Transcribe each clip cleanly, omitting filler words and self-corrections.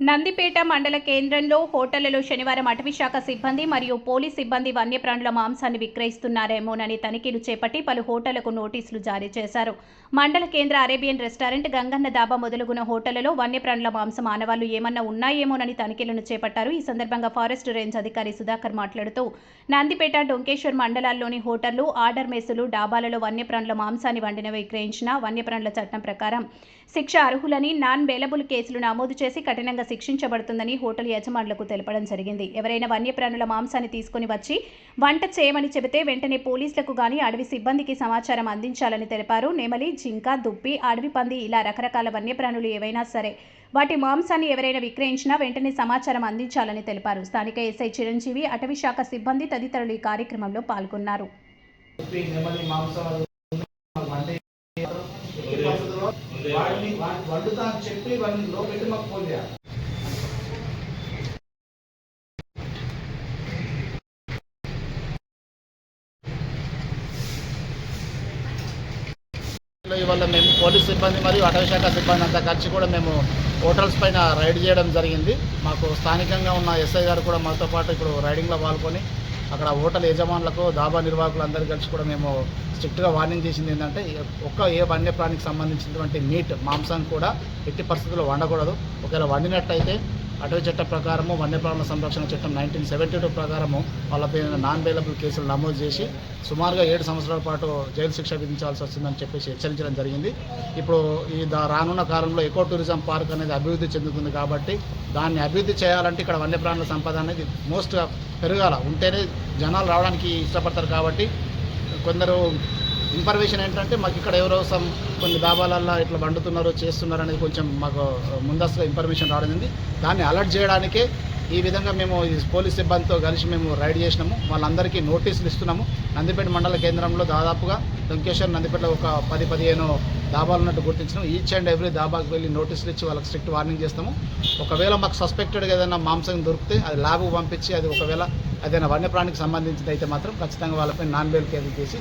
నందిపేట మండల కేంద్రంలో హోటళ్లలో శనివారం అటవీశాఖ సిబ్బంది మరియు పోలీస్ సిబ్బంది వన్యప్రాణుల మాంసాన్ని విక్రయిస్తున్నారేమోనని తనిఖీలు చేపట్టి పలు హోటళ్లకు నోటీసులు జారీ చేశారు. మండల కేంద్ర అరేబియన్ రెస్టారెంట్, గంగన్న దాబా మొదలుగున హోటళ్లలో వన్యప్రాణుల మాంసం ఆనవాళ్లు ఏమన్నా ఉన్నాయేమోనని తనిఖీలను చేపట్టారు. ఈ సందర్భంగా ఫారెస్ట్ రేంజ్ అధికారి సుధాకర్ మాట్లాడుతూ, నందిపేట, డొంకేశ్వర్ మండలాల్లోని హోటళ్లు, ఆర్డర్ మెస్సులు, డాబాలలో వన్యప్రాణుల మాంసాన్ని వండిన విక్రయించిన వన్యప్రాణుల చట్టం ప్రకారం శిక్ష అర్హులని నాన్ బెయిలబుల్ కేసులు నమోదు చేసి కఠినంగా శిక్షించబడుతుందని హోటల్ యజమానులకు తెలపడం జరిగింది. ఎవరైనా వన్యప్రాణుల మాంసాన్ని తీసుకుని వచ్చి వంట చేయమని చెబితే వెంటనే పోలీసులకు గాని అడవి సిబ్బందికి సమాచారం అందించాలని తెలిపారు. నెమలి, జింక, దుప్పి, అడవి పంది ఇలా రకరకాల వన్యప్రాణులు ఏవైనా సరే వాటి మాంసాన్ని ఎవరైనా విక్రయించినా వెంటనే సమాచారం అందించాలని తెలిపారు. స్థానిక ఎస్ఐ చిరంజీవి, అటవీ శాఖ సిబ్బంది తదితరులు ఈ కార్యక్రమంలో పాల్గొన్నారు. ఇవాళ మేము పోలీస్ సిబ్బంది మరియు అటవీ శాఖ సిబ్బంది అంతా కలిసి కూడా మేము హోటల్స్ పైన రైడ్ చేయడం జరిగింది. మాకు స్థానికంగా ఉన్న ఎస్ఐ గారు కూడా మాతో పాటు ఇప్పుడు రైడింగ్లో పాల్గొని అక్కడ హోటల్ యజమానులకు, దాబా నిర్వాహకులు అందరూ కలిసి కూడా మేము స్ట్రిక్ట్గా వార్నింగ్ చేసింది ఏంటంటే ఏ వన్యప్రాణికి సంబంధించినటువంటి మీట్, మాంసం కూడా ఎట్టి పరిస్థితుల్లో వండకూడదు. ఒకవేళ వండినట్టయితే అటవీ చట్టం ప్రకారము, వన్యప్రాణుల సంరక్షణ చట్టం 1972 ప్రకారము వాళ్ళపై నాన్ బెయిలబుల్ కేసులు నమోదు చేసి సుమారుగా 7 సంవత్సరాల పాటు జైలు శిక్ష విధించాల్సి వస్తుందని చెప్పేసి హెచ్చరించడం జరిగింది. ఇప్పుడు ఈ రానున్న కాలంలో ఎకో టూరిజం పార్క్ అనేది అభివృద్ధి చెందుతుంది కాబట్టి దాన్ని అభివృద్ధి చేయాలంటే ఇక్కడ వన్యప్రాణుల సంపద అనేది మోస్ట్గా పెరగాల, ఉంటేనే జనాలు రావడానికి ఇష్టపడతారు. కాబట్టి కొందరు ఇన్ఫర్మేషన్ ఏంటంటే మాకు ఇక్కడ ఎవరో కొన్ని దాబాలల్లో ఇట్లా వండుతున్నారు, చేస్తున్నారు అనేది కొంచెం మాకు ముందస్తుగా ఇన్ఫర్మేషన్ రావడం. దాన్ని అలర్ట్ చేయడానికే ఈ విధంగా మేము పోలీస్ సిబ్బందితో కలిసి మేము రైడ్ చేసినాము. వాళ్ళందరికీ నోటీసులు ఇస్తున్నాము. నందిపేట మండల కేంద్రంలో దాదాపుగా డొంకేశ్వర్, నందిపేటలో ఒక 10-15 దాబాలు ఉన్నట్టు గుర్తించినాం. ఈచ్ అండ్ ఎవ్రీ దాబాకి వెళ్ళి నోటీసులు ఇచ్చి వాళ్ళకి స్ట్రిక్ట్ వార్నింగ్ చేస్తాము. ఒకవేళ మాకు సస్పెక్టెడ్గా ఏదైనా మాంసం దొరికితే అది ల్యాబ్కు పంపించి అది ఒకవేళ ఏదైనా వన్యప్రాణికి సంబంధించింది అయితే మాత్రం ఖచ్చితంగా వాళ్ళపై నాన్ బెయిల్ కేసులు చేసి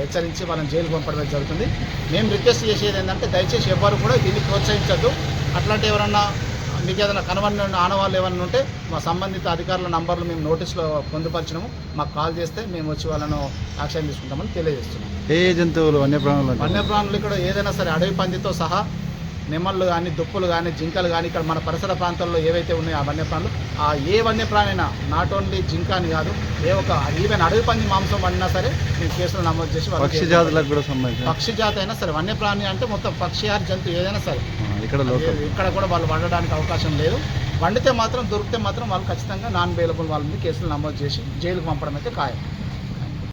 హెచ్చరించి వాళ్ళని జైలు పంపడం జరుగుతుంది. మేము రిక్వెస్ట్ చేసేది ఏంటంటే దయచేసి ఎవరు కూడా దీన్ని ప్రోత్సహించద్దు. అట్లాంటి ఎవరన్నా మీకు ఏదైనా కనబడిన ఆనవాళ్ళు ఏమైనా ఉంటే మా సంబంధిత అధికారుల నంబర్లు మేము నోటీసులో పొందుపరిచినాము. మాకు కాల్ చేస్తే మేము వచ్చి వాళ్ళను యాక్షన్ తీసుకుంటామని తెలియజేస్తున్నాం. ఏ జంతువులు వన్యప్రాణులు ఇక్కడ ఏదైనా సరే అడవి పందితో సహా నెమళ్ళు కానీ, దుప్పులు కానీ, జింకలు కానీ, ఇక్కడ మన పరిసర ప్రాంతాల్లో ఏవైతే ఉన్నాయో ఆ వన్యప్రాణులు, ఏ వన్యప్రాణి అయినా, నాట్ ఓన్లీ జింక అని కాదు, ఈవెన్ అడవి పంది మాంసం వండినా సరే మేము కేసులు నమోదు చేసి పక్షి జాతులకు కూడా సంబంధించి పక్షి జాతి అయినా సరే, వన్యప్రాణి అంటే మొత్తం పక్షి జంతువు ఏదైనా సరే ఇక్కడ కూడా వాళ్ళు వండడానికి అవకాశం లేదు. వండితే మాత్రం, దొరికితే మాత్రం వాళ్ళు ఖచ్చితంగా నాన్ బెయిలబుల్ వాళ్ళ మీద కేసులు నమోదు చేసి జైలుకు పంపడం అయితే ఖాయం.